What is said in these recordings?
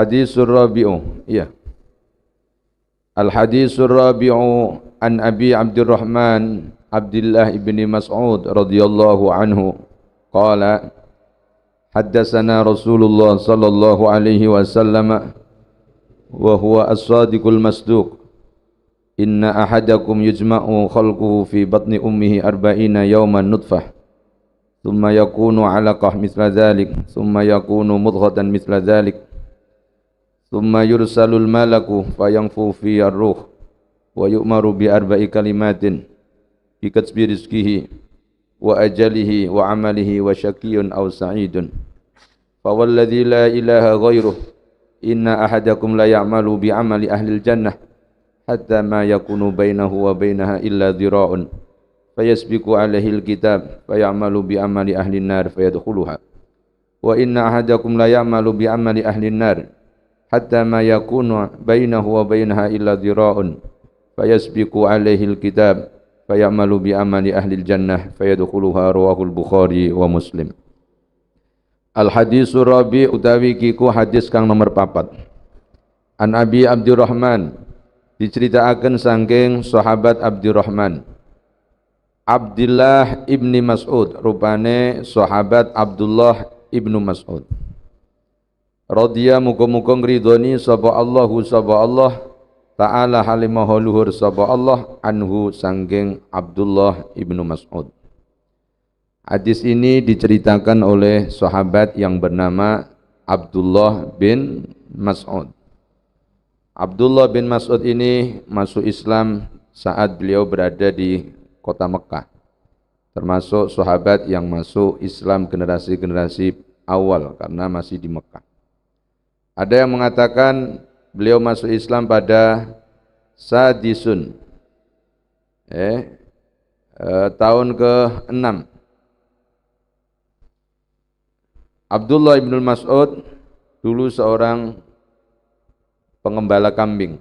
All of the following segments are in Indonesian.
Hadisul Rabi'u, iya. Al-Hadisul Rabi'u an Abi Abdurrahman Abdullah ibni Mas'ud radhiyallahu anhu qala haddatsana Rasulullah sallallahu alaihi wasallam wa huwa as-sadiqul masduq inna ahadakum yujma'u khalquhu fi batni ummihi arba'ina yawman nutfah thumma yakunu 'alaqah mithla dhalik thumma yakunu mudghatan mithla dhalik thumma yursalul malaku fayanfu fi ar-ruh wa yu'maru bi arba'i kalimatin bi katsbi rizqihi wa ajalihi wa amalihi wa syaqiyyun aw sa'idun fa walladzi la ilaha ghairuh inna ahadakum la ya'malu bi amali ahli al-jannah hatta ma yakunu bainahu wa bainaha illa dhira'un fayasbiqu alaihi al-kitab fayamalu bi amali ahli an-nar fayadkhuluha wa inna ahadakum la ya'malu bi amali ahli an-nar hatta ma yakunu bainahu wa bainaha illa dhira'un fayasbiqu alaihi al-kitab fayamalu bi amali ahli al-jannah fayadkhuluha rawahul Bukhari wa Muslim. Al-hadisur rabi utawi kiku hadis kang nomor 4. An Abi Abdurrahman diceritakan saking sahabat Abdurrahman Abdullah ibni Mas'ud, rupane sahabat Abdullah ibnu Mas'ud. Radhiya muga-muga ngridoni sapa Allah Ta'ala halimaha luhur sapa Allah anhu saking Abdullah ibnu Mas'ud. Hadis ini diceritakan oleh sahabat yang bernama Abdullah bin Mas'ud. Abdullah bin Mas'ud ini masuk Islam saat beliau berada di kota Mekah. Termasuk sahabat yang masuk Islam generasi-generasi awal karena masih di Mekah. Ada yang mengatakan beliau masuk Islam pada Sadisun, tahun ke-6. Abdullah bin Mas'ud dulu seorang pengembala kambing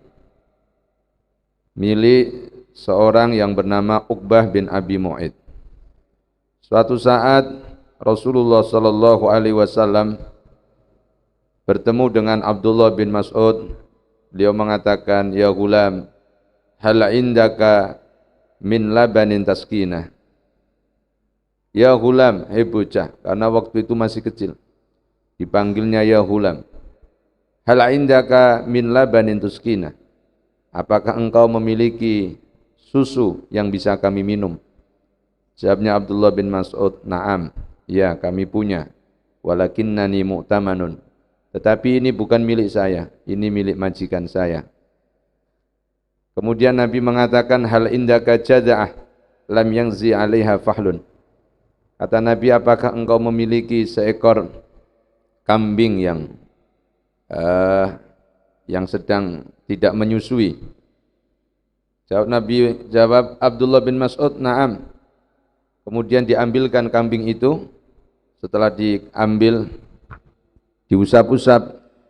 milik seorang yang bernama Uqbah bin Abi Mu'id. Suatu saat Rasulullah sallallahu alaihi wasallam bertemu dengan Abdullah bin Mas'ud. Beliau mengatakan, "Ya gulam, hal indaka min labanin taskinah?" Ya gulam, hei bocah, karena waktu itu masih kecil. Dipanggilnya ya gulam. Hal indaka min labanin taskinah? Apakah engkau memiliki susu yang bisa kami minum? Jawabnya Abdullah bin Mas'ud, "Na'am, ya kami punya. Walakinnani mu'tamanun. Tetapi ini bukan milik saya, ini milik majikan saya." Kemudian Nabi mengatakan, "Hal indaka jaza'ah lam yangzi 'alaiha fahlun?" Kata Nabi, apakah engkau memiliki seekor kambing yang sedang tidak menyusui? Jawab Abdullah bin Mas'ud, "Na'am." Kemudian diambilkan kambing itu. Setelah diambil, diusap-usap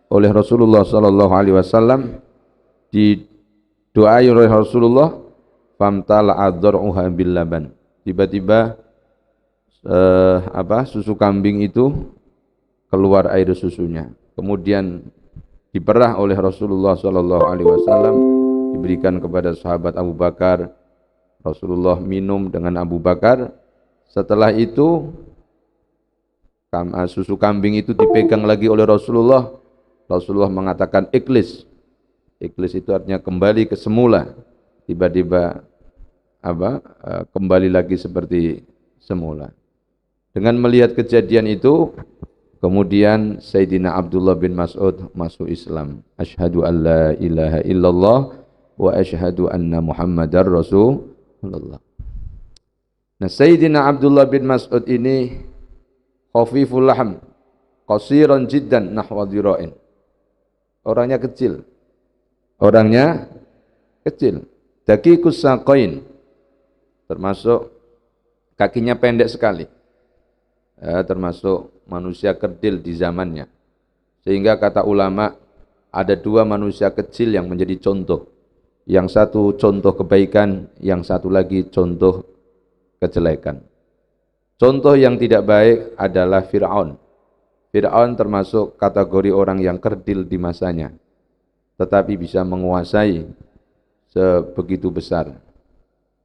oleh Rasulullah sallallahu alaihi wasallam, didoai oleh Rasulullah, famtala adruha bil laban. Tiba-tiba susu kambing itu keluar air susunya. Kemudian diperah oleh Rasulullah sallallahu alaihi wasallam, diberikan kepada sahabat Abu Bakar. Rasulullah minum dengan Abu Bakar. Setelah itu susu kambing itu dipegang lagi oleh Rasulullah. Rasulullah mengatakan ikhlis. Ikhlis itu artinya kembali ke semula. Tiba-tiba kembali lagi seperti semula. Dengan melihat kejadian itu, kemudian Sayyidina Abdullah bin Mas'ud masuk Islam. Asyhadu an la ilaha illallah wa asyhadu anna Muhammadar Rasulullah. Nah, Sayyidina Abdullah bin Mas'ud ini khafiful lahm, qasiran jiddan nahwa dhira'in. Orangnya kecil. Daqiqus saqain. Termasuk kakinya pendek sekali. Termasuk manusia kerdil di zamannya. Sehingga kata ulama, ada dua manusia kecil yang menjadi contoh. Yang satu contoh kebaikan, yang satu lagi contoh kejelekan. Contoh yang tidak baik adalah Fir'aun. Fir'aun termasuk kategori orang yang kerdil di masanya, tetapi bisa menguasai sebegitu besar.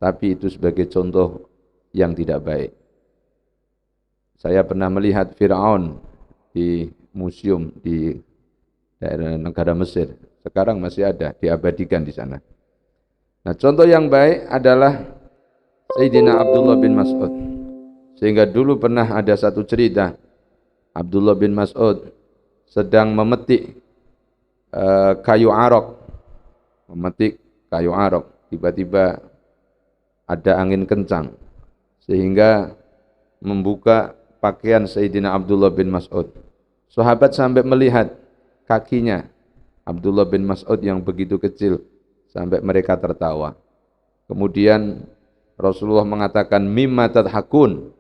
Tapi itu sebagai contoh yang tidak baik. Saya pernah melihat Fir'aun di museum di daerah negara Mesir. Sekarang masih ada, diabadikan di sana. Nah, contoh yang baik adalah Sayyidina Abdullah bin Mas'ud. Sehingga dulu pernah ada satu cerita, Abdullah bin Mas'ud sedang memetik kayu arok. Memetik kayu arok. Tiba-tiba ada angin kencang. Sehingga membuka pakaian Sayyidina Abdullah bin Mas'ud. Sahabat sampai melihat kakinya Abdullah bin Mas'ud yang begitu kecil, sampai mereka tertawa. Kemudian Rasulullah mengatakan, mimma tadhakun,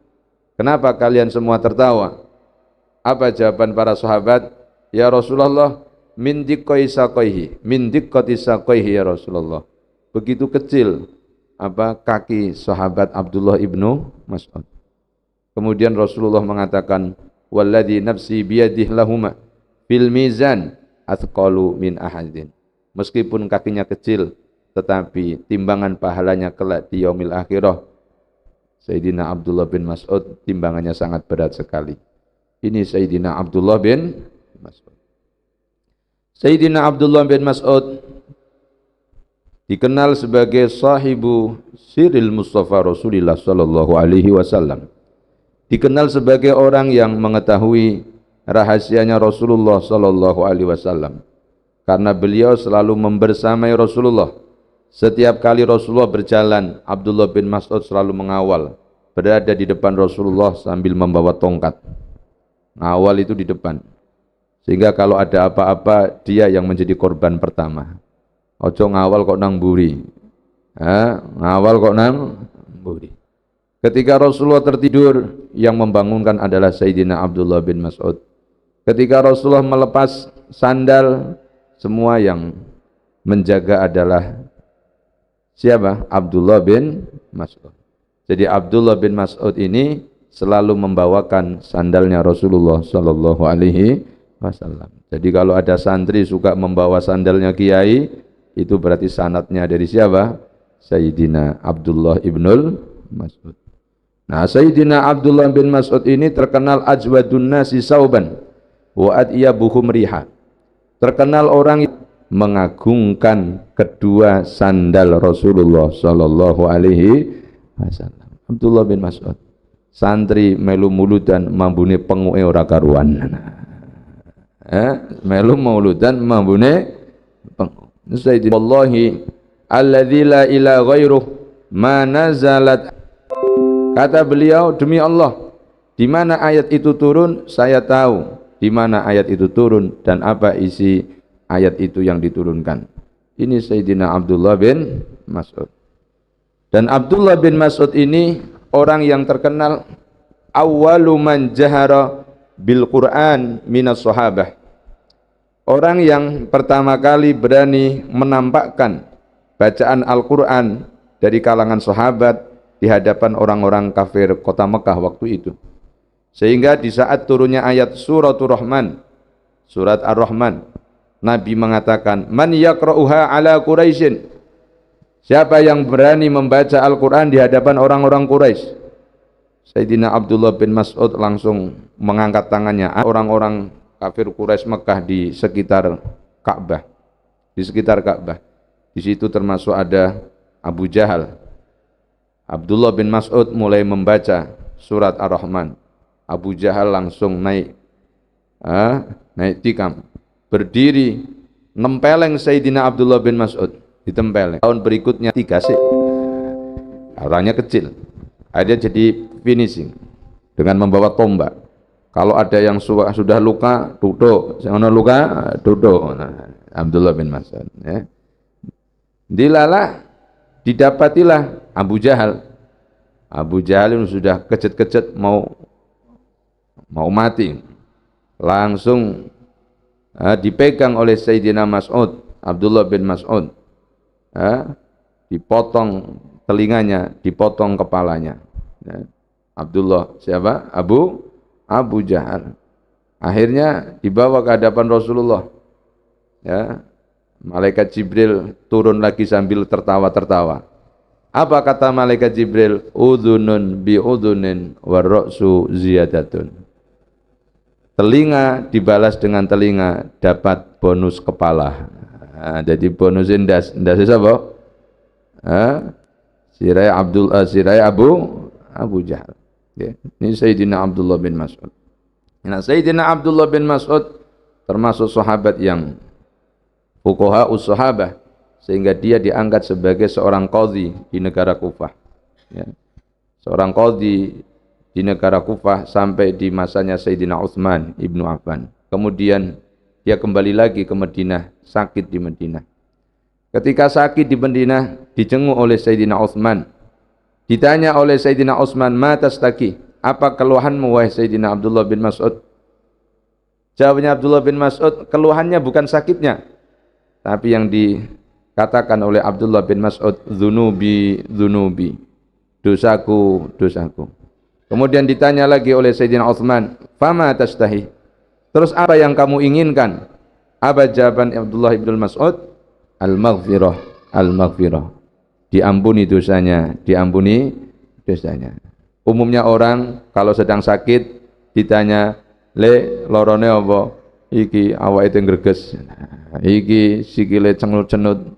kenapa kalian semua tertawa? Apa jawaban para sahabat? Ya Rasulullah, min diqqati saqaihi ya Rasulullah. Begitu kecil kaki sahabat Abdullah ibnu Mas'ud. Kemudian Rasulullah mengatakan, walladzi nafsi biyadihi lahuma fil mizan athqalu min ahadin. Meskipun kakinya kecil, tetapi timbangan pahalanya kelak di yaumil akhirah, Sayyidina Abdullah bin Mas'ud timbangannya sangat berat sekali. Ini Sayyidina Abdullah bin Mas'ud. Sayyidina Abdullah bin Mas'ud dikenal sebagai sahibu siril Mustafa Rasulullah sallallahu alaihi wasallam. Dikenal sebagai orang yang mengetahui rahasianya Rasulullah sallallahu alaihi wasallam. Karena beliau selalu membersamai Rasulullah. Setiap kali Rasulullah berjalan, Abdullah bin Mas'ud selalu mengawal, berada di depan Rasulullah sambil membawa tongkat. Ngawal itu di depan. Sehingga kalau ada apa-apa, dia yang menjadi korban pertama. Ojo ngawal kok nang mburi. Ngawal kok nang mburi. Ketika Rasulullah tertidur, yang membangunkan adalah Sayyidina Abdullah bin Mas'ud. Ketika Rasulullah melepas sandal, semua yang menjaga adalah siapa? Abdullah bin Mas'ud. Jadi Abdullah bin Mas'ud ini selalu membawakan sandalnya Rasulullah sallallahu alaihi wasallam. Jadi kalau ada santri suka membawa sandalnya kiai, itu berarti sanadnya dari siapa? Sayyidina Abdullah ibnul Mas'ud. Nah, Sayyidina Abdullah bin Mas'ud ini terkenal ajwadun nasi sauban wa adyabuhum riha. Terkenal orang mengagungkan kedua sandal Rasulullah sallallahu alaihi wasallam. Abdullah bin Mas'ud, santri melu muludan mambune penguke ora karuan. Melu mauludan mambune pengu. Sayyidina wallahi alladzi la ilaha ghairuh ma nazalat. Kata beliau, demi Allah, di mana ayat itu turun, saya tahu di mana ayat itu turun dan apa isi ayat itu yang diturunkan. Ini Sayyidina Abdullah bin Mas'ud. Dan Abdullah bin Mas'ud ini orang yang terkenal awwalu man jahara bil Qur'an minas sahabah. Orang yang pertama kali berani menampakkan bacaan Al-Qur'an dari kalangan sahabat di hadapan orang-orang kafir kota Mekah waktu itu. Sehingga di saat turunnya ayat suratul Rahman, surat Ar-Rahman, Nabi mengatakan, man yaqra'uha ala Quraisyin. Siapa yang berani membaca Al-Quran di hadapan orang-orang Quraisy? Sayyidina Abdullah bin Mas'ud langsung mengangkat tangannya. Orang-orang kafir Quraisy Mekah di sekitar Ka'bah. Di sekitar Ka'bah. Di situ termasuk ada Abu Jahal. Abdullah bin Mas'ud mulai membaca surat Ar-Rahman. Abu Jahal langsung naik tikam, berdiri nempeleng Sayyidina Abdullah bin Mas'ud, ditempeleng. Tahun berikutnya 3 sih, orangnya kecil, akhirnya jadi finishing dengan membawa tombak. Kalau ada yang sudah luka, duduk, yang luka, duduk. Abdullah bin Mas'ud, ya. Dilalah, didapatilah Abu Jahal. Abu Jahal sudah kejet-kejet mau mati. Langsung dipegang oleh Sayyidina Mas'ud, Abdullah bin Mas'ud. Dipotong telinganya, dipotong kepalanya. Abdullah siapa? Abu Jahal. Akhirnya dibawa ke hadapan Rasulullah. Ya, malaikat Jibril turun lagi sambil tertawa-tertawa. Apa kata malaikat Jibril? Udhunun bi udhunin warra'su ziyadatun. Telinga dibalas dengan telinga, dapat bonus kepala. Nah, jadi bonus ndas apa? Sirai Abu Jahal. Ya. Ini Sayyidina Abdullah bin Mas'ud. Nah, Sayyidina Abdullah bin Mas'ud termasuk sahabat yang fuqaha us-sahabah, sehingga dia diangkat sebagai seorang qadhi di negara Kufah. Ya. Seorang qadhi di negara Kufah sampai di masanya Sayyidina Utsman ibnu Affan. Kemudian dia kembali lagi ke Madinah, sakit di Madinah. Ketika sakit di Madinah, dijenguk oleh Sayyidina Utsman. Ditanya oleh Sayyidina Utsman, "Ma tastaki?" Apa keluhanmu wahai Sayyidina Abdullah bin Mas'ud? Jawabnya Abdullah bin Mas'ud, keluhannya bukan sakitnya, tapi yang dikatakan oleh Abdullah bin Mas'ud, dzunubi, dosaku. Kemudian ditanya lagi oleh Sayyidina Utsman, "Fama tastahi?" Terus apa yang kamu inginkan? Apa jawaban Abdullah bin Mas'ud? Al-maghfirah. Diampuni dosanya. Umumnya orang kalau sedang sakit ditanya, "Le, lorone apa?" "Iki awake itu greges." "Iki sikile cenut-cenut."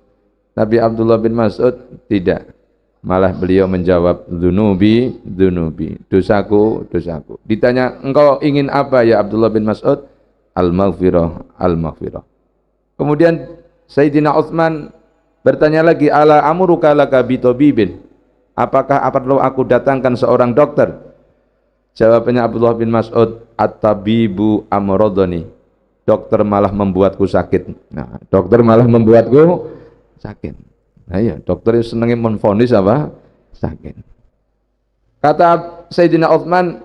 Tapi Abdullah bin Mas'ud tidak. Malah beliau menjawab, "Dzunubi, dosaku." Ditanya, "Engkau ingin apa ya Abdullah bin Mas'ud?" Al-maghfirah. Kemudian Sayyidina Utsman bertanya lagi, "Ala amuruka laka bitobibin?" Apakah perlu aku datangkan seorang dokter? Jawabannya Abdullah bin Mas'ud, "At-tabibu amradani." Dokter malah membuatku sakit. Nah, dokter malah membuatku sakit. Nah, iya, dokter senangnya menvonis apa? Sakit. Kata Sayyidina Utsman,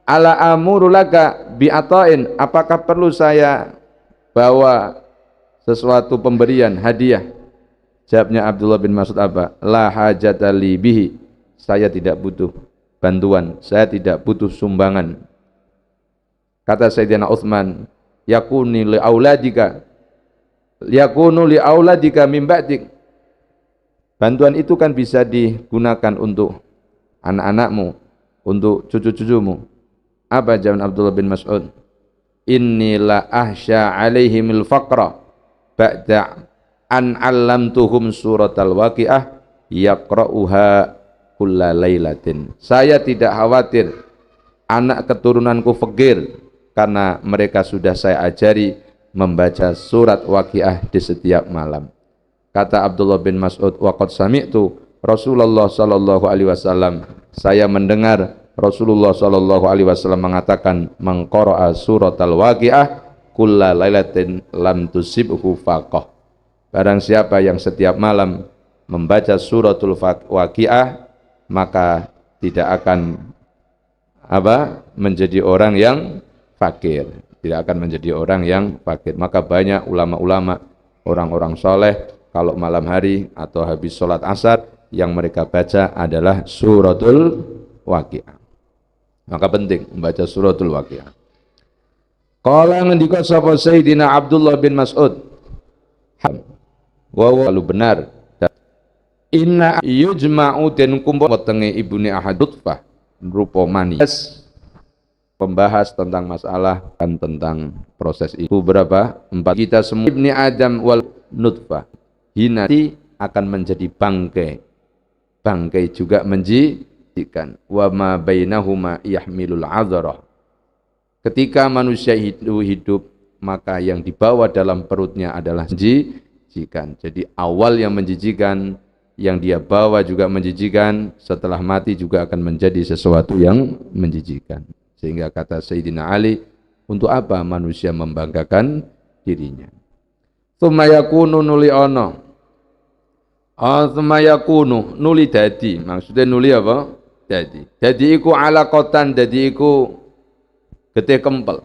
"Ala amuru laka bi'atain?" Apakah perlu saya bawa sesuatu pemberian, hadiah? Jawabnya Abdullah bin Mas'ud apa? "La hajata li bihi." Saya tidak butuh bantuan, saya tidak butuh sumbangan. Kata Sayyidina Utsman, "Yakunu li auladika min ba'dik." Bantuan itu kan bisa digunakan untuk anak-anakmu, untuk cucu-cucumu. Apa jawaban Abdullah bin Mas'ud? "Inni la ahsya alaihimil faqra ba'da an 'allamtuhum suratal waqiah yaqra'uha kulla lailatin." Saya tidak khawatir anak keturunanku fakir karena mereka sudah saya ajari membaca surat Waqiah di setiap malam. Kata Abdullah bin Mas'ud, "Waqad sami'tu Rasulullah sallallahu alaihi wasallam." Saya mendengar Rasulullah sallallahu alaihi wasallam mengatakan, "Man qara'a suratal Waqiah kulla lailatin lam tusibhu faqah." Barang siapa yang setiap malam membaca suratul Waqiah, maka tidak akan menjadi orang yang fakir, tidak akan menjadi orang yang fakir. Maka banyak ulama-ulama, orang-orang soleh, kalau malam hari atau habis sholat asar, yang mereka baca adalah suratul Waqiah. Maka penting membaca suratul Waqiah. Qala ngendika sapa Sayyidina Abdullah bin Mas'ud, lalu benar, inna yujma'u den kumpul wetenge ibune ahad nutfah rupa mani. Pembahas tentang masalah dan tentang proses itu berapa? 4. Kita semua ibni Adam wal nutfah hinati akan menjadi bangkai juga menjijikan. Wa ma bainahuma yahmilul adharah. Ketika manusia hidup, maka yang dibawa dalam perutnya adalah menjijikan. Jadi awal yang menjijikan, yang dia bawa juga menjijikan, setelah mati juga akan menjadi sesuatu yang menjijikan. Sehingga kata Sayyidina Ali, untuk apa manusia membanggakan dirinya? Tsumma yakunu nuli ana. Tsumma yakunu nuli dadi. Maksudnya nuli apa? Dadi. Dadi iku alaqatan, dadi iku getih kempel.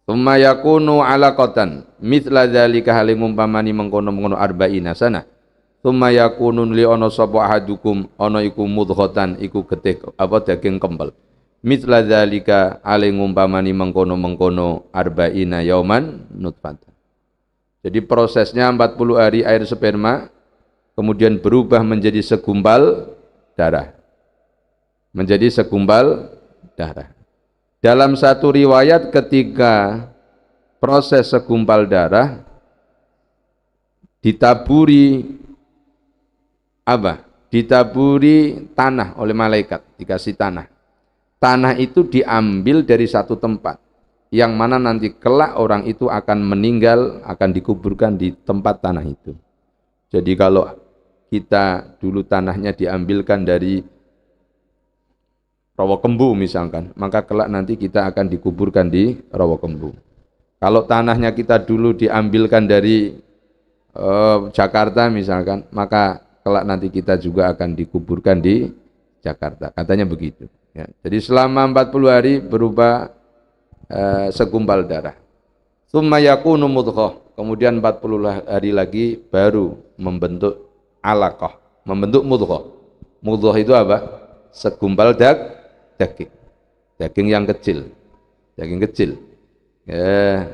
Tsumma yakunu alaqatan mithla dzalika halim umpamani mengkono-mengkono arba'ina sana. Tsumma yakunu li ana sapa ahadukum ana iku mudghatan iku getih daging kempel. Mithla dzalika ale ngumpamani mengkono-mengkono arba'ina yauman nutfatan. Jadi prosesnya 40 hari air sperma kemudian berubah menjadi segumpal darah. Menjadi segumpal darah. Dalam satu riwayat ketika proses segumpal darah ditaburi apa? Ditaburi tanah oleh malaikat, dikasih tanah. Tanah itu diambil dari satu tempat yang mana nanti kelak orang itu akan meninggal, akan dikuburkan di tempat tanah itu. Jadi kalau kita dulu tanahnya diambilkan dari Rawakembu misalkan, maka kelak nanti kita akan dikuburkan di Rawakembu. Kalau tanahnya kita dulu diambilkan dari Jakarta misalkan, maka kelak nanti kita juga akan dikuburkan di Jakarta. Katanya begitu. Ya, jadi selama 40 hari berubah segumpal darah. Tsumma yakunu mudghah. Kemudian 40 hari lagi baru membentuk alaqah, membentuk mudghah. Mudghah itu apa? Segumpal daging. Daging yang kecil. Daging kecil. Ya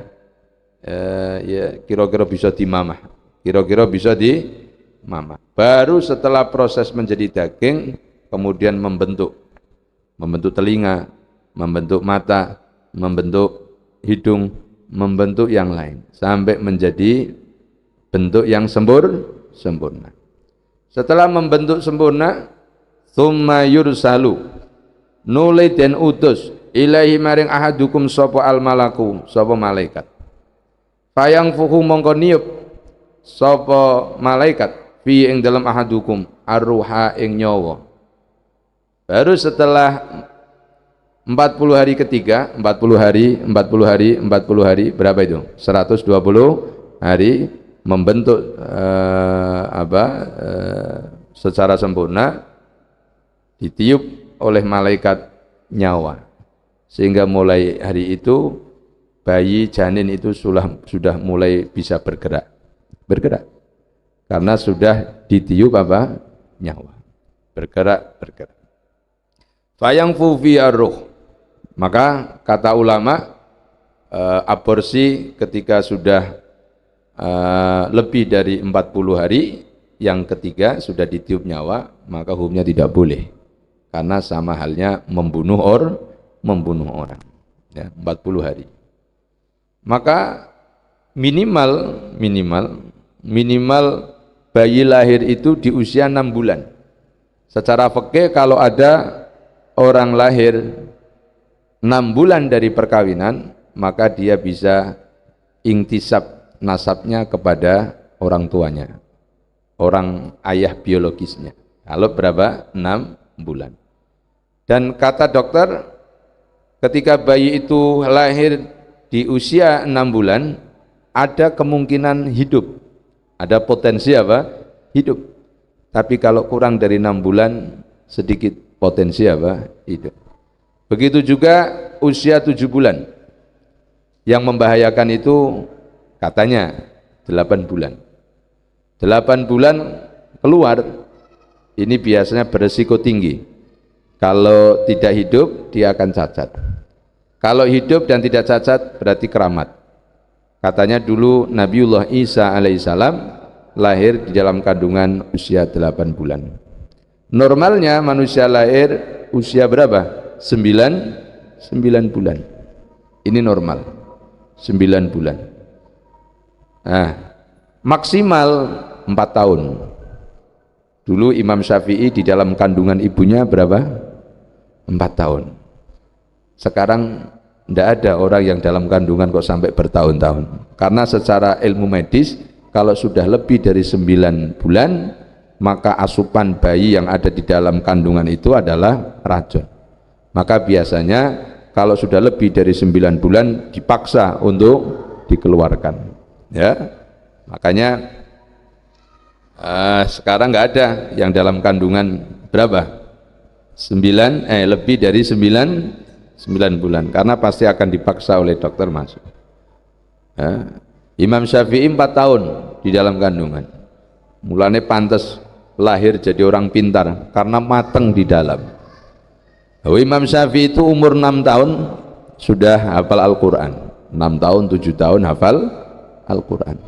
kira-kira bisa dimamah. Kira-kira bisa dimamah. Baru setelah proses menjadi daging kemudian membentuk telinga, membentuk mata, membentuk hidung, membentuk yang lain sampai menjadi bentuk yang sempurna. Setelah membentuk sempurna, tsumma yursalu nuli den utus ilahi maring ahadukum sapa al malaku, sapa malaikat. Fayang fuhu mongko niup sapa malaikat fi ing dalam ahadukum arruha ing nyawa. Baru setelah 40 hari ketiga, 40 hari, berapa itu? 120 hari membentuk secara sempurna, ditiup oleh malaikat nyawa. Sehingga mulai hari itu bayi janin itu sudah mulai bisa bergerak. Karena sudah ditiup nyawa. Bergerak. Fayang fufi arruh. Maka kata ulama aborsi ketika sudah lebih dari 40 hari, yang ketiga sudah ditiup nyawa, maka hukumnya tidak boleh. Karena sama halnya membunuh orang. Ya, 40 hari. Maka minimal bayi lahir itu di usia 6 bulan. Secara fikih kalau ada orang lahir 6 bulan dari perkawinan, maka dia bisa intisab nasabnya kepada orang tuanya, orang ayah biologisnya. Kalau berapa? 6 bulan. Dan kata dokter, ketika bayi itu lahir di usia 6 bulan, ada kemungkinan hidup, ada potensi hidup. Tapi kalau kurang dari 6 bulan, sedikit potensi hidup. Begitu juga usia 7 bulan. Yang membahayakan itu katanya 8 bulan. 8 bulan keluar, ini biasanya beresiko tinggi. Kalau tidak hidup, dia akan cacat. Kalau hidup dan tidak cacat, berarti keramat. Katanya dulu Nabiullah Isa alaihissalam lahir di dalam kandungan usia 8 bulan. Normalnya manusia lahir usia berapa? 9 bulan. Ini normal. 9 bulan. Nah, maksimal 4 tahun. Dulu Imam Syafi'i di dalam kandungan ibunya berapa? 4 tahun. Sekarang tidak ada orang yang dalam kandungan kok sampai bertahun-tahun. Karena secara ilmu medis, kalau sudah lebih dari 9 bulan, maka asupan bayi yang ada di dalam kandungan itu adalah racun. Maka biasanya kalau sudah lebih dari 9 bulan dipaksa untuk dikeluarkan. Ya, makanya sekarang nggak ada yang dalam kandungan berapa? Lebih dari 9 bulan, karena pasti akan dipaksa oleh dokter masuk. Ya. Imam Syafi'i 4 tahun di dalam kandungan. Mulanya pantas lahir jadi orang pintar karena mateng di dalam. Imam Syafi'i itu umur 6 tahun sudah hafal Al-Quran, 6 tahun 7 tahun hafal Al-Quran,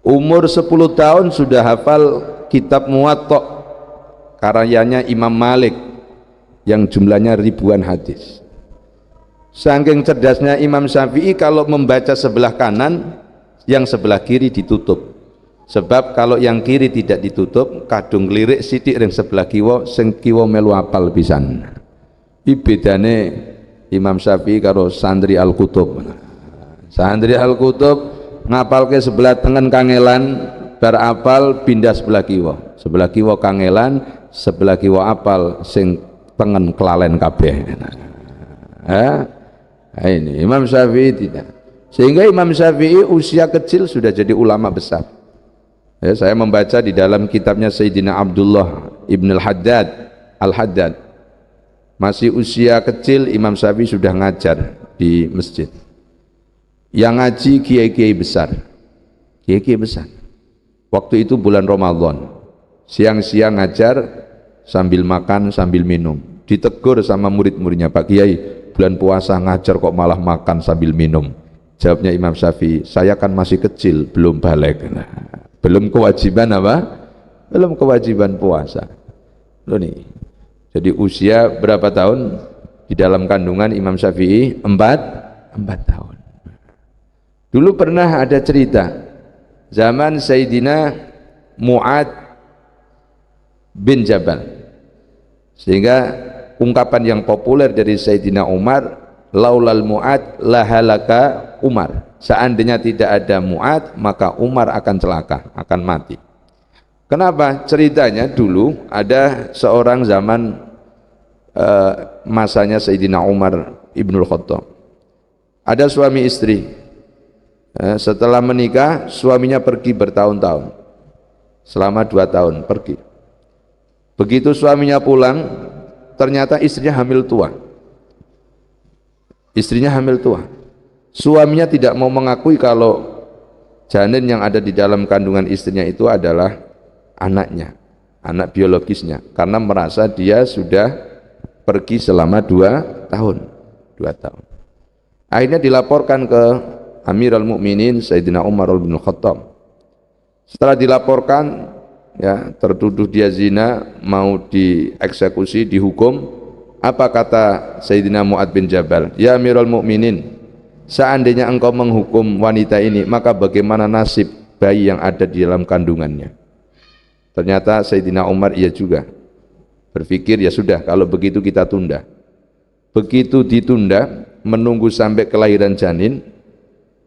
umur 10 tahun sudah hafal kitab Muwatta karyanya Imam Malik yang jumlahnya ribuan hadis. Saking cerdasnya Imam Syafi'i, kalau membaca sebelah kanan, yang sebelah kiri ditutup. Sebab kalau yang kiri tidak ditutup, kadung lirik sidik yang sebelah kiwa, sing kiwa melu apal pisan. Iki bedane Imam Syafi'i karo santri Al-Kutub. Santri Al-Kutub ngapalke sebelah tengen kangelan, bar apal pindah sebelah kiwa. Sebelah kiwa kangelan, sebelah kiwa apal, sing tengen kelalen kabeh. Ini Imam Syafi'i tidak. Sehingga Imam Syafi'i usia kecil sudah jadi ulama besar. Ya, saya membaca di dalam kitabnya Sayyidina Abdullah Ibn Al-Haddad, masih usia kecil Imam Syafi'i sudah ngajar di masjid. Yang ngaji kiai-kiai besar, kiai-kiai besar. Waktu itu bulan Ramadan, siang-siang ngajar sambil makan sambil minum. Ditegur sama murid-muridnya, Pak Kiai, bulan puasa ngajar kok malah makan sambil minum. Jawabnya Imam Syafi'i, saya kan masih kecil, belum balik. Nah, belum kewajiban apa? Belum kewajiban puasa. Loh nih. Jadi usia berapa tahun di dalam kandungan Imam Syafi'i? 4 tahun. Dulu pernah ada cerita zaman Sayyidina Mu'ad bin Jabal, sehingga ungkapan yang populer dari Sayyidina Umar, laulal Mu'ad lahalaka Umar, seandainya tidak ada Mu'ad maka Umar akan celaka, akan mati. Kenapa? Ceritanya dulu ada seorang zaman masanya Sayyidina Umar Ibnul Khattab, ada suami istri. Setelah menikah suaminya pergi bertahun-tahun, selama 2 tahun pergi. Begitu suaminya pulang, ternyata istrinya hamil tua. Istrinya hamil tua. Suaminya tidak mau mengakui kalau janin yang ada di dalam kandungan istrinya itu adalah anaknya, anak biologisnya, karena merasa dia sudah pergi selama 2 tahun. Akhirnya dilaporkan ke Amirul Mukminin Sayyidina Umar bin Khattab. Setelah dilaporkan, ya, tertuduh dia zina, mau dieksekusi, dihukum. Apa kata Sayyidina Mu'ad bin Jabal? Ya Amirul Mukminin, seandainya engkau menghukum wanita ini, maka bagaimana nasib bayi yang ada di dalam kandungannya? Ternyata Sayyidina Umar iya juga, berpikir ya sudah, kalau begitu kita tunda. Begitu ditunda, menunggu sampai kelahiran janin,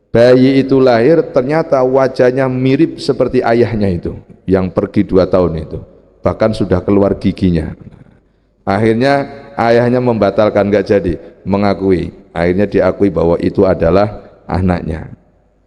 bayi itu lahir, ternyata wajahnya mirip seperti ayahnya itu yang pergi 2 tahun itu, bahkan sudah keluar giginya. Akhirnya ayahnya membatalkan, nggak jadi mengakui. Akhirnya diakui bahwa itu adalah anaknya.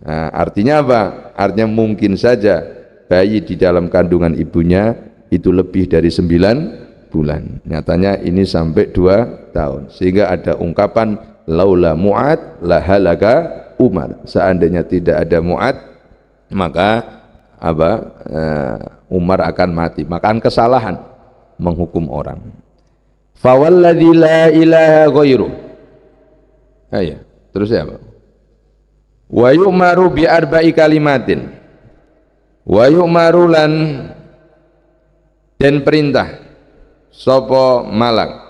Nah, artinya apa? Artinya mungkin saja bayi di dalam kandungan ibunya itu lebih dari 9 bulan. Nyatanya ini sampai 2 tahun. Sehingga ada ungkapan laula Mu'ad lahalaka Umar, seandainya tidak ada Mu'ad maka Umar akan mati. Makan kesalahan menghukum orang. Fawalladzi la ilaha ghairu. Ayo, terus ya, Pak. Wa yu'maru bi arba'i kalimatin. Wa yu'maru lan dan perintah sapa malak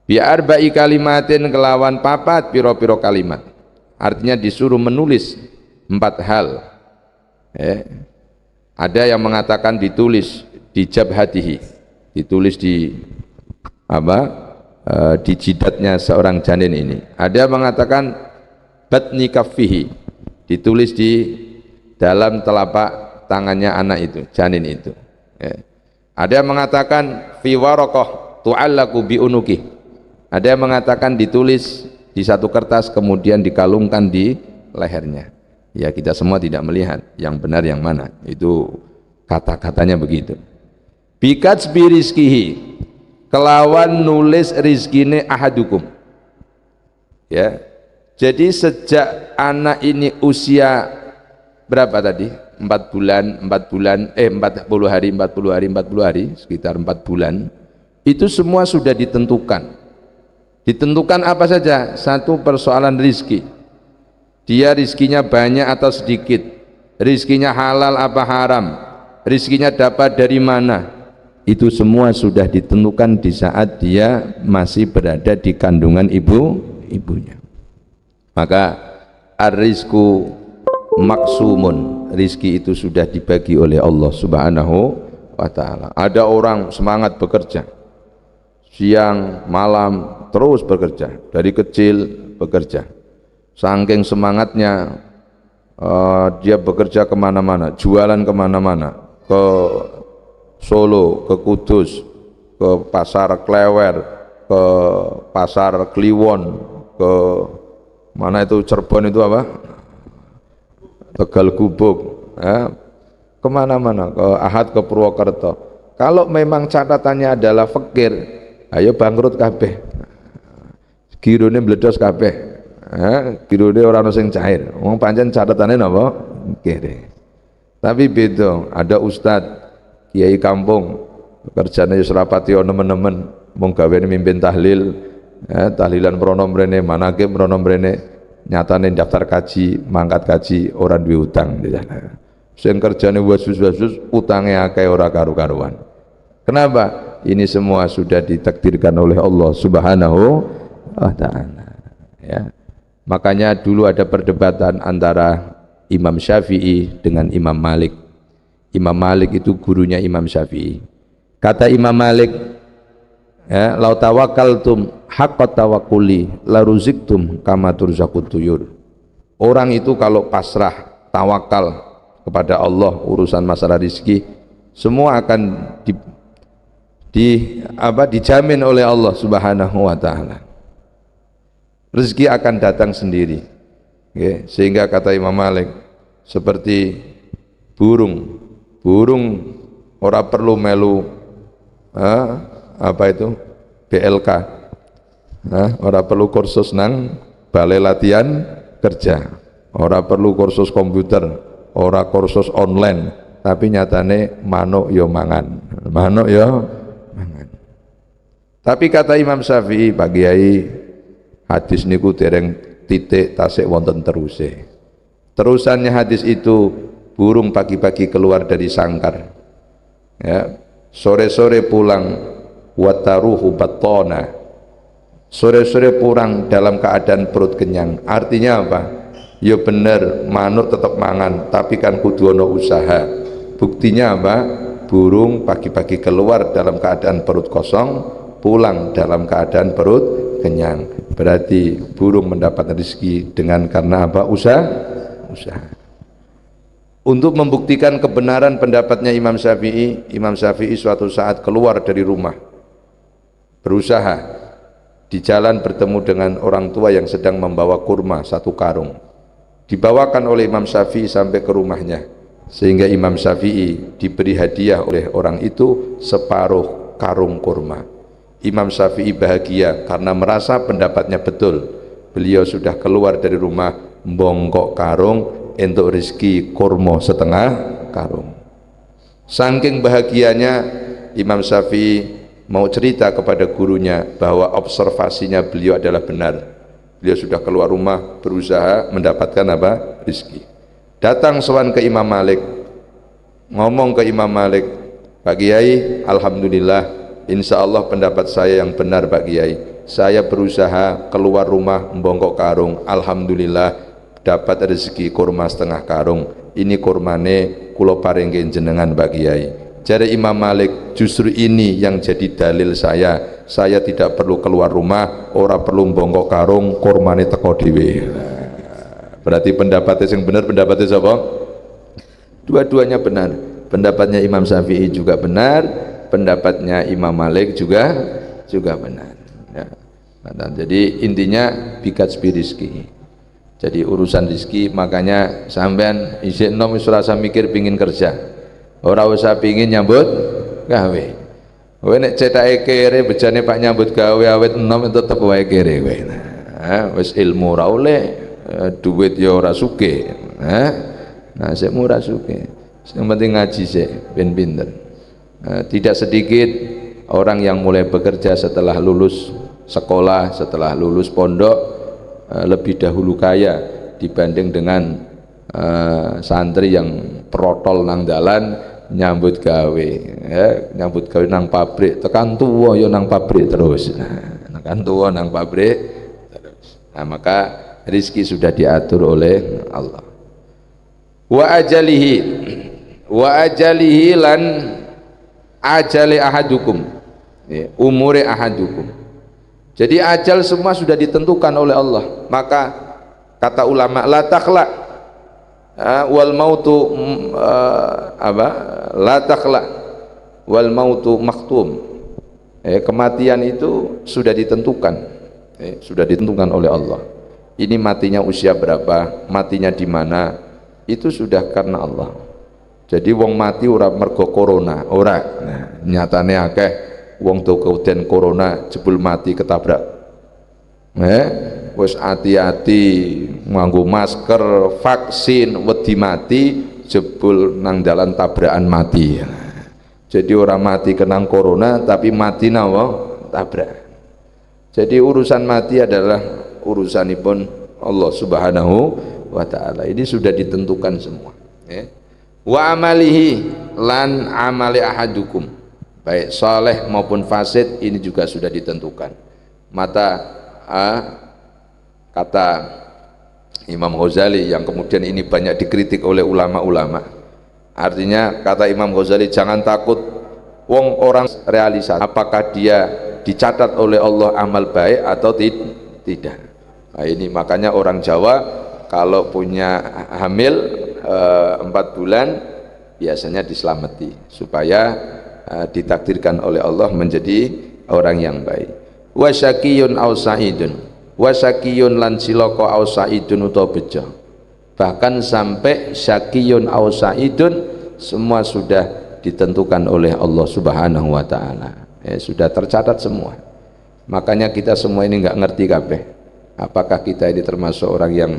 bi arba'i kalimatin kelawan papat piro-piro kalimat. Artinya disuruh menulis 4 hal. Ada yang mengatakan ditulis di jabhatihi, ditulis di di jidatnya seorang janin ini. Ada yang mengatakan batni kaffihi, ditulis di dalam telapak tangannya anak itu, janin itu. Ada yang mengatakan fi waraqah tu'allaqu bi unuki. Ada yang mengatakan ditulis di satu kertas kemudian dikalungkan di lehernya. Ya, kita semua tidak melihat yang benar yang mana, itu kata-katanya begitu. Bikats birizkihi, kelawan nulis rizkine ahadukum. Ya, jadi sejak anak ini usia berapa tadi? 40 hari, sekitar 4 bulan. Itu semua sudah ditentukan. Ditentukan apa saja? Satu, persoalan rizki. Dia rizkinya banyak atau sedikit, rizkinya halal apa haram, rizkinya dapat dari mana. Itu semua sudah ditentukan di saat dia masih berada di kandungan ibunya. Maka ar-rizku maksumun, rizki itu sudah dibagi oleh Allah Subhanahu wa ta'ala. Ada orang semangat bekerja, siang malam terus bekerja, dari kecil bekerja, saking semangatnya dia bekerja kemana-mana, jualan kemana-mana, ke Solo, ke Kudus, ke pasar Klewer, ke pasar Kliwon, ke mana itu Cirebon itu apa, Tegal Gubuk, kemana-mana, ke Ahad, ke Purwokerto. Kalau memang catatannya adalah fakir, ayo bangkrut kabeh, girone meledos kabeh, girone ora ono sing cair. Wong pancen catatane napa? Kere. Tapi beda, ada ustad kiai kampung kerjane wis rapati nemen-nemen, mung gawene mimpin tahlil, tahlilan mrono mrene, manakib mrono mrene, nyatane daftar kaji, mangkat kaji, ora duwe utang di sana. Sing kerjane wasus-wasus, utange akeh ora karu-karuan. Kenapa? Ini semua sudah ditakdirkan oleh Allah Subhanahu wa ta'ala, ya. Makanya dulu ada perdebatan antara Imam Syafi'i dengan Imam Malik. Imam Malik itu gurunya Imam Syafi'i. Kata Imam Malik, ya, lau tawakkaltum haqqa tawakkuli la ruziktum kama turzaqut tuyur. Orang itu kalau pasrah, tawakal kepada Allah urusan masalah rezeki, semua akan dijamin oleh Allah Subhanahu wa ta'ala. Rezeki akan datang sendiri, okay. Sehingga kata Imam Malik, seperti burung ora perlu melu BLK, ora perlu kursus nang balai latihan kerja, ora perlu kursus komputer, ora kursus online, tapi nyatane manuk yo mangan. Tapi kata Imam Syafi'i, Pak Kiai, hadis niku dereng titik tasik wonten teruse. Terusannya hadis itu, burung pagi-pagi keluar dari sangkar, ya, sore-sore pulang, wataruhu batona, sore-sore pulang dalam keadaan perut kenyang. Artinya apa? Ya bener, manuk tetap mangan, tapi kan kudu ono usaha. Buktinya apa? Burung pagi-pagi keluar dalam keadaan perut kosong, pulang dalam keadaan perut kenyang. Berarti burung mendapat rezeki dengan karena apa? Usaha. Untuk membuktikan kebenaran pendapatnya Imam Syafi'i suatu saat keluar dari rumah, berusaha, di jalan bertemu dengan orang tua yang sedang membawa kurma 1 karung. Dibawakan oleh Imam Syafi'i sampai ke rumahnya, sehingga Imam Syafi'i diberi hadiah oleh orang itu separuh karung kurma. Imam Syafi'i bahagia karena merasa pendapatnya betul. Beliau sudah keluar dari rumah bongkok karung untuk rezeki kurma 1/2 karung. Saking bahagianya Imam Syafi'i mau cerita kepada gurunya bahwa observasinya beliau adalah benar. Beliau sudah keluar rumah berusaha mendapatkan apa? Rezeki. Datang sowan ke Imam Malik, ngomong ke Imam Malik, Pak Kiai, alhamdulillah, insya Allah pendapat saya yang benar Pak Kiai. Saya berusaha keluar rumah membongkok karung, alhamdulillah dapat rezeki kurma 1/2 karung. Ini kurmane kula paringke jenengan Pak Kiai. Jare Imam Malik, justru ini yang jadi dalil saya tidak perlu keluar rumah, ora perlu membongkok karung, kurmane teko dhewe. Berarti pendapatnya yang benar, pendapatnya siapa? Dua-duanya benar. Pendapatnya Imam Syafi'i juga benar, pendapatnya Imam Malik juga benar, ya. Nah, jadi intinya bikat rizki. Jadi urusan rezeki, makanya sampean isih enom wis ora usah mikir pingin kerja, ora usah pingin nyambut gawe. Kowe nek cetake kere bejane Pak nyambut gawe awet enom tetep wae kere kowe. Nah, wis ilmu ora oleh, duit ya ora sugih. Nah, sik murah sugih. Yang penting ngaji sik ben pinter. Tidak sedikit orang yang mulai bekerja setelah lulus sekolah, setelah lulus pondok lebih dahulu kaya dibanding dengan santri yang protol nang dalan nyambut gawe, nyambut gawe nang pabrik, tekan tuwa yo nang pabrik terus, tekan tuwa nang pabrik terus. Nah, maka rizki sudah diatur oleh Allah. Wa ajalihi lan ajali ahadukum, umure ahadukum. Jadi ajal semua sudah ditentukan oleh Allah. Maka kata ulama la takhla wal mautu la takhla wal mautu maktum. Kematian itu sudah ditentukan, sudah ditentukan oleh Allah. Ini matinya usia berapa, matinya di mana, itu sudah karena Allah. Jadi wong mati ora mergo corona, ora. Nah, nyatane akeh wong do keuden corona jebul mati ketabrak. Wis hati-hati nganggo masker, vaksin, wedi mati jebul nang dalan tabrakan mati. Jadi orang mati kena corona tapi mati nawa tabrak. Jadi urusan mati adalah urusanipun Allah Subhanahu wa taala. Ini sudah ditentukan semua. Wa amalihi lan amali ahadukum, baik saleh maupun fasid, ini juga sudah ditentukan. Kata Imam Ghazali yang kemudian ini banyak dikritik oleh ulama-ulama. Artinya kata Imam Ghazali, jangan takut wong orang realisasi apakah dia dicatat oleh Allah amal baik atau tidak. Nah, ini makanya orang Jawa kalau punya hamil 4 bulan biasanya diselamati supaya ditakdirkan oleh Allah menjadi orang yang baik. Wa syaqiyun aw sa'idun, wa syaqiyun lan silaka aw sa'idun utawa bejo. Bahkan sampai syaqiyun aw sa'idun semua sudah ditentukan oleh Allah Subhanahu wa taala. Sudah tercatat semua. Makanya kita semua ini enggak ngerti kabeh. Apakah kita ini termasuk orang yang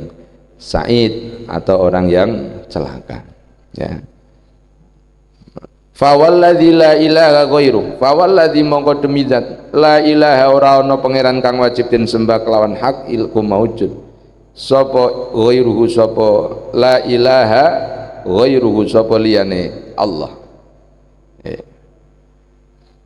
sa'id atau orang yang celaka, ya. Fawalladzi la ilaha ghairu, fawalladzi mongko demi zat la ilaha ora ana pangeran kang wajib den sembah kelawan hak ilku maujud sapa ghairuhu, sapa la ilaha ghairuhu, sapa liyane Allah.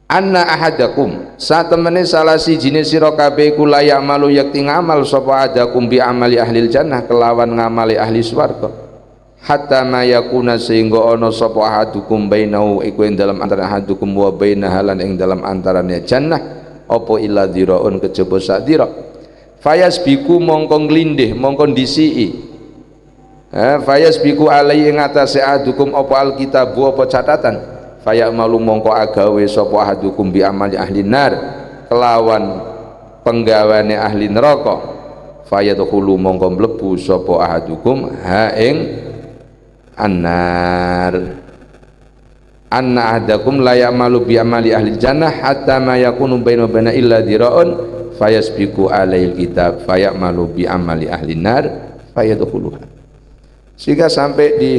Anna ahadakum satemene salah sijine sira kabeh iku layak malu yakti ngamal sapa adakum bi amali ahlil jannah kelawan ngamali ahli swarga hatta mayakuna sehingga ana sapa ahadukum bainahu iku ing dalam antara ahadukum wa bainaha lan ing dalam antarane jannah apa illa dhiraun kejaba sak dhira fayasbiku mongko nglindih mongko ndisiki fayasbiku alai ing atase ahadukum apa alkitabu apa catatan faya malu mongko agawe sapa ahadukum bi amali ahli nar kelawan penggawane ahli neraka fayadkhulu mongko mlebu sapa ahadukum ha ing annar. Anna ahadakum la ya'malu bi amali ahli jannah hatta ma yakunu baina baina illa dhira'un fayasbiqu alail kitab fayamalu bi amali ahli nar fayadkhuluha. Sehingga sampai di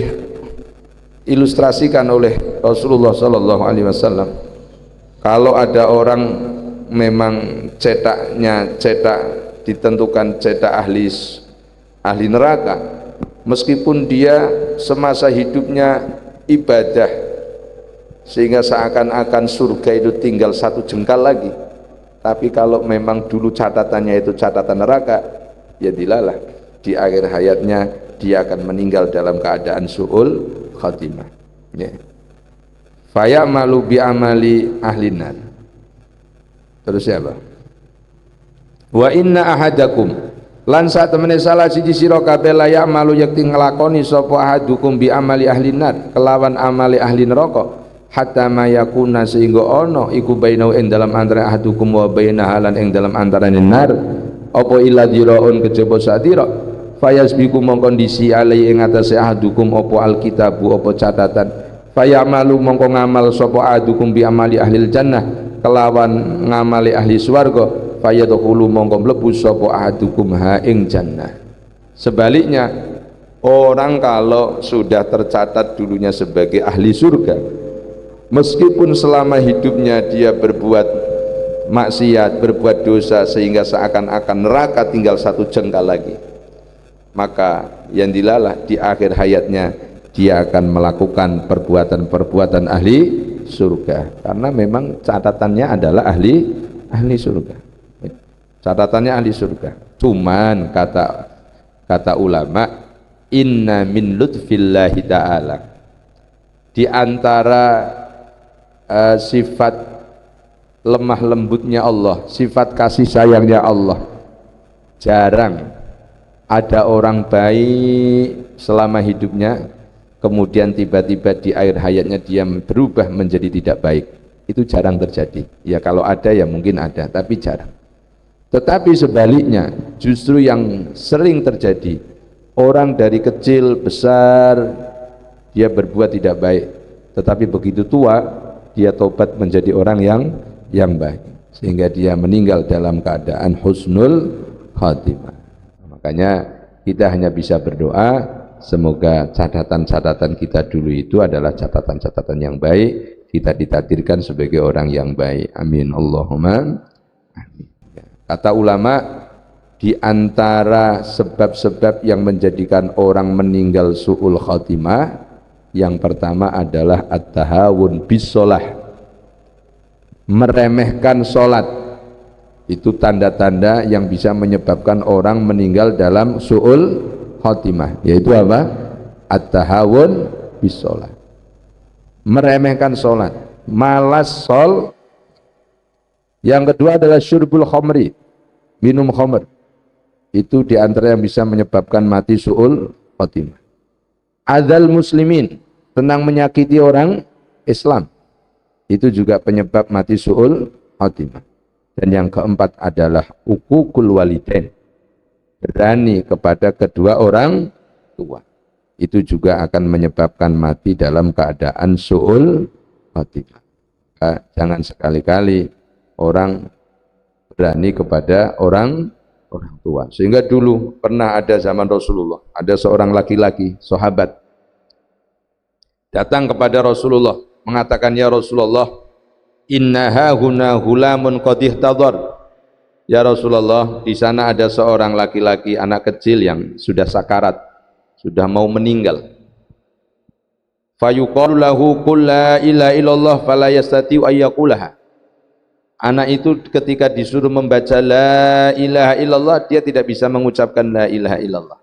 ilustrasikan oleh Rasulullah sallallahu alaihi wasallam, kalau ada orang memang cetaknya cetak ditentukan cetak ahli neraka, meskipun dia semasa hidupnya ibadah sehingga seakan-akan surga itu tinggal 1 jengkal lagi, tapi kalau memang dulu catatannya itu catatan neraka, ya dilalah di akhir hayatnya dia akan meninggal dalam keadaan su'ul khatimah, ya. Fayamalu bi amali ahli nar. Terus siapa? Wa inna ahadakum lan sak temene salah siji sira kabeh la ya'malu yakti nglakoni sapa ahadukum bi amali ahli nar kelawan amali ahli neraka hatta mayakuna sehingga ana iku bainau ing dalam antara ahadukum wa bainaha lan ing dalam antarane nar apa illa dhiraun kejaba sadira fayasbiku mongko ndisi alai ing atase ahadukum apa alkitabu apa catatan fayamalu mongko ngamal sapa ahadukum bi amali ahli jannah kelawan ngamali ahli swarga fayadkhulu mongko mlebu sapa ahadukum ha ing jannah. Sebaliknya, orang kalau sudah tercatat dulunya sebagai ahli surga, meskipun selama hidupnya dia berbuat maksiat, berbuat dosa sehingga seakan-akan neraka tinggal satu jengkal lagi, maka yang dilalah di akhir hayatnya dia akan melakukan perbuatan-perbuatan ahli surga, karena memang catatannya adalah ahli surga, catatannya ahli surga. Cuman kata ulama, inna min lutfillahi ta'ala, di antara sifat lemah lembutnya Allah, sifat kasih sayangnya Allah, jarang ada orang baik selama hidupnya kemudian tiba-tiba di akhir hayatnya dia berubah menjadi tidak baik. Itu jarang terjadi. Ya kalau ada ya mungkin ada, tapi jarang. Tetapi sebaliknya justru yang sering terjadi, orang dari kecil besar dia berbuat tidak baik, tetapi begitu tua dia tobat menjadi orang yang baik, sehingga dia meninggal dalam keadaan husnul khatimah. Makanya kita hanya bisa berdoa semoga catatan-catatan kita dulu itu adalah catatan-catatan yang baik, kita ditakdirkan sebagai orang yang baik. Amin Allahumma amin. Kata ulama, di antara sebab-sebab yang menjadikan orang meninggal su'ul khatimah, yang pertama adalah at-tahawun bis-shalah, meremehkan sholat. Itu tanda-tanda yang bisa menyebabkan orang meninggal dalam su'ul khatimah, yaitu apa? At-tahawun bis-shalah, meremehkan sholat, malas shol. Yang kedua adalah syurbul khamri, minum khamr. Itu diantara yang bisa menyebabkan mati su'ul khatimah. Adzal muslimin, senang menyakiti orang Islam, itu juga penyebab mati su'ul khatimah. Dan yang keempat adalah uququl walidain, berani kepada kedua orang tua, itu juga akan menyebabkan mati dalam keadaan su'ul khatimah. Jangan sekali-kali orang berani kepada orang tua. Sehingga dulu pernah ada zaman Rasulullah, ada seorang laki-laki sahabat datang kepada Rasulullah mengatakan, ya Rasulullah, inna hahuna hulamun qad ihtadar. Ya Rasulullah, di sana ada seorang laki-laki anak kecil yang sudah sakarat, sudah mau meninggal. Fayuqalu lahu qul la ilaha illallah fala yastati'u ayyaqulaha. Anak itu ketika disuruh membaca la ilaha illallah, dia tidak bisa mengucapkan la ilaha illallah.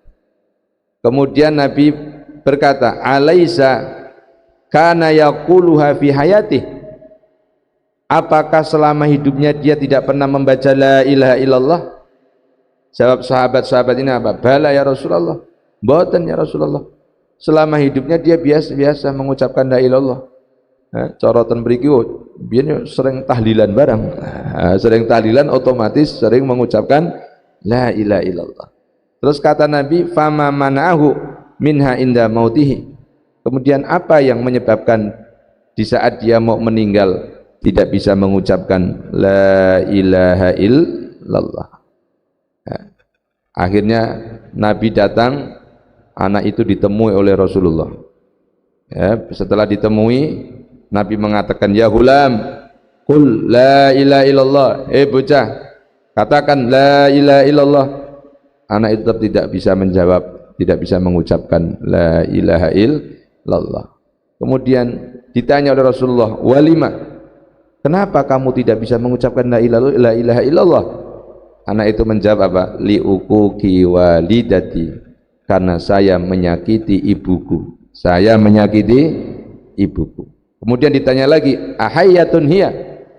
Kemudian Nabi berkata, alaisa kana yaquluha fi hayatih, apakah selama hidupnya dia tidak pernah membaca la ilaha illallah? Jawab sahabat-sahabat ini apa? Bala ya Rasulullah, mboten ya Rasulullah, selama hidupnya dia biasa mengucapkan la ilaha illallah. Corotan beriki biar sering tahlilan barang, sering tahlilan otomatis sering mengucapkan la ilaha illallah. Terus kata Nabi, fama manahu minha inda mautihi, kemudian apa yang menyebabkan di saat dia mau meninggal tidak bisa mengucapkan la ilaha illallah? Akhirnya Nabi datang, anak itu ditemui oleh Rasulullah. Setelah ditemui, Nabi mengatakan, ya hulam, qul la ilaha illallah. Bocah, katakan la ilaha illallah. Anak itu tetap tidak bisa menjawab, tidak bisa mengucapkan la ilaha illallah. Kemudian ditanya oleh Rasulullah, walima, kenapa kamu tidak bisa mengucapkan la ilaha illallah? Anak itu menjawab apa? Li uquqi walidati, karena saya menyakiti ibuku. Saya menyakiti ibuku. Kemudian ditanya lagi, ahayyatun hiya,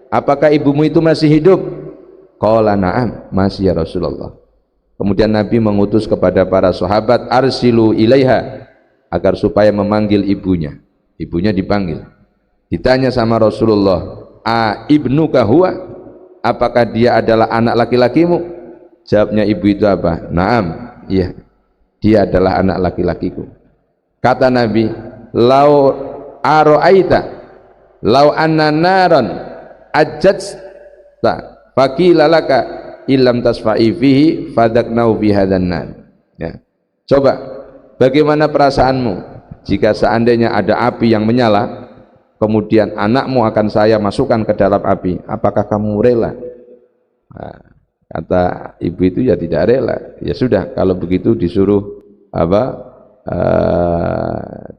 apakah ibumu itu masih hidup? Qala na'am, masih ya Rasulullah. Kemudian Nabi mengutus kepada para sahabat, arsilu ilaiha, agar supaya memanggil ibunya. Ibunya dipanggil. Ditanya sama Rasulullah, a ibnuka huwa, apakah dia adalah anak laki-lakimu? Jawabnya ibu itu apa? Naam, iya, dia adalah anak laki-lakiku. Kata Nabi, lau aro'aita lau anna naran ajjata faqila laka illam tasfa'i fihi fadaknau bihadan nar. Ya. Coba bagaimana perasaanmu jika seandainya ada api yang menyala, kemudian anakmu akan saya masukkan ke dalam api, apakah kamu rela? Nah, kata ibu itu ya tidak rela. Ya sudah, kalau begitu disuruh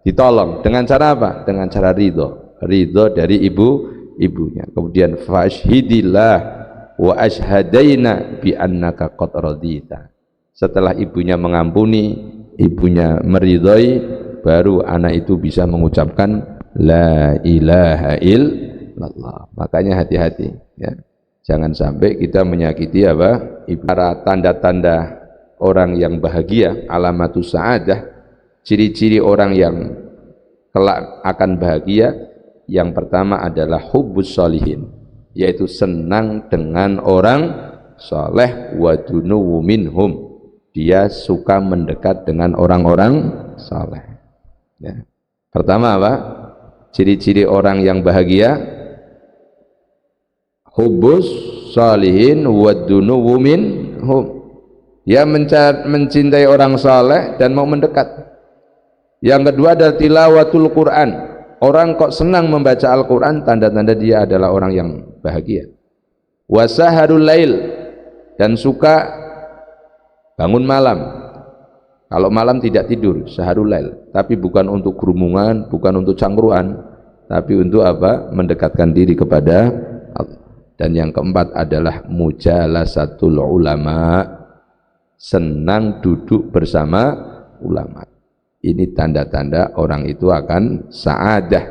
ditolong dengan cara apa? Dengan cara ridho dari ibunya. Kemudian fashhidillah wa ashhadaina bi annaka qad radita. Setelah ibunya mengampuni, ibunya meridhoi, baru anak itu bisa mengucapkan la ilaha illallah. Makanya hati-hati ya. Jangan sampai kita menyakiti para tanda-tanda orang yang bahagia, alamatus sa'adah, ciri-ciri orang yang kelak akan bahagia. Yang pertama adalah hubbus sholihin, yaitu senang dengan orang saleh, wa dunuwu minhum, dia suka mendekat dengan orang-orang saleh ya. Pertama apa? Ciri-ciri orang yang bahagia, hubbus sholihin wa dunuwu minhum, dia mencintai orang saleh dan mau mendekat. Yang kedua adalah tilawatul Quran, orang kok senang membaca Al-Quran, tanda-tanda dia adalah orang yang bahagia. Wasaharul lail, dan suka bangun malam. Kalau malam tidak tidur, saharul lail, tapi bukan untuk kerumungan, bukan untuk cangkruan, tapi untuk mendekatkan diri kepada Allah. Dan yang keempat adalah mujalasatul ulama, senang duduk bersama ulama. Ini tanda-tanda orang itu akan sa'adah,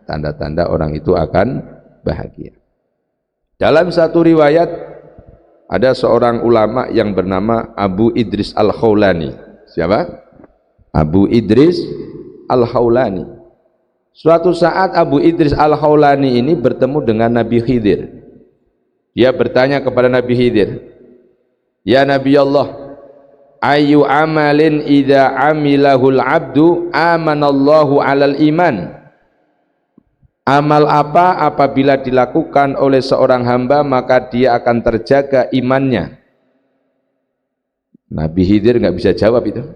tanda-tanda orang itu akan bahagia. Dalam satu riwayat ada seorang ulama yang bernama Abu Idris Al-Khawlani. Siapa? Abu Idris Al-Khawlani. Suatu saat Abu Idris Al-Khawlani ini bertemu dengan Nabi Khidir. Dia bertanya kepada Nabi Khidir, ya Nabi Allah, ayu amalin idza amilahul abdu amanallahu alal iman. Amal apa apabila dilakukan oleh seorang hamba maka dia akan terjaga imannya? Nabi Khidir nggak bisa jawab itu.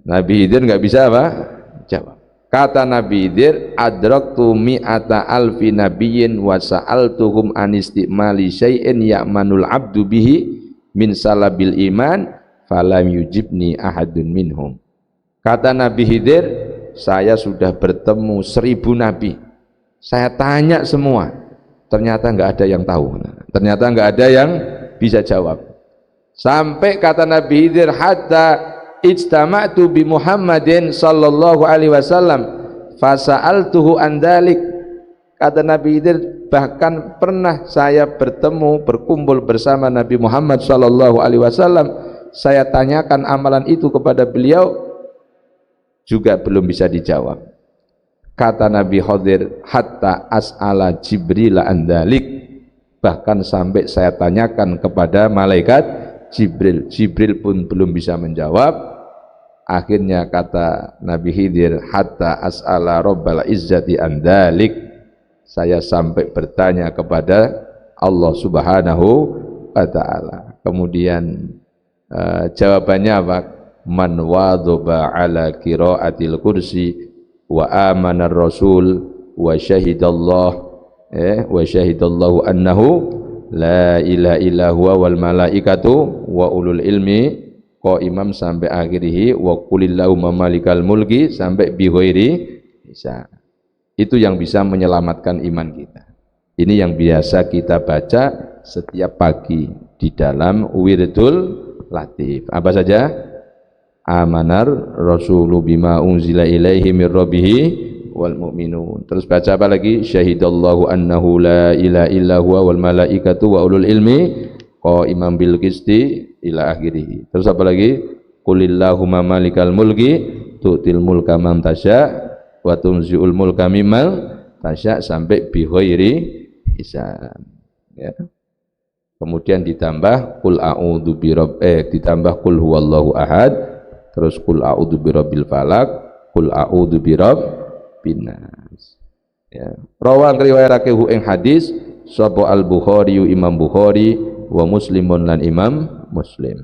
Nabi Khidir nggak bisa jawab. Kata Nabi Khidir, adraktu mi'ata alfi nabiyyin wa sa'altuhum an istimali syai'in ya'manul abdu bihi min salabil iman falam yujibni ahadun minhum. Kata Nabi Khidir, saya sudah bertemu 1000 nabi, saya tanya semua, ternyata nggak ada yang tahu, ternyata nggak ada yang bisa jawab. Sampai kata Nabi Khidir, hatta ijtama'tu bi Muhammadin sallallahu alaihi wasallam fasa'altuhu an dzalik. Kata Nabi Khidir, bahkan pernah saya berkumpul bersama Nabi Muhammad sallallahu alaihi wasallam, saya tanyakan amalan itu kepada beliau, juga belum bisa dijawab. Kata Nabi Khidir, hatta as'ala Jibril an dzalik, bahkan sampai saya tanyakan kepada malaikat Jibril, Jibril pun belum bisa menjawab. Akhirnya kata Nabi Khidir, hatta as'ala Rabbal izzati an dzalik, saya sampai bertanya kepada Allah Subhanahu wa ta'ala. Kemudian jawabannya apa? Man wadhaba ala qiraatil kursi wa amana ar-rasul wa syahidallahu annahu la ilaha illa huwa wal malaikatu wa ulul ilmi qaimam sampai akhirih wa qulillahumma malikal mulki sampai bi ghairi hisab. Itu yang bisa menyelamatkan iman kita. Ini yang biasa kita baca setiap pagi di dalam wirdul latif. Apa saja? Amanar rasulu bima unzila ilaihi mir rabbihi wal mu'minun. Terus baca apa lagi? Syahidallahu annahu la ilaha illa huwa wal malaikatu wa ulul ilmi qaimam bil qisti ila akhirih. Terus apa lagi? Qulillahumma malikal mulki tu'til mulka man tasya wa tunzi'ul mulka mimman tasya sampai bi ghairi hisab ya. Kemudian ditambah qul a'udzu ditambah qul huwallahu ahad, terus qul a'udzu birabbil falaq, qul a'udzu birabbin nas ya. Rawang riwayatake ing hadis sapa al Bukhari Imam Bukhari wa Muslimun lan Imam Muslim.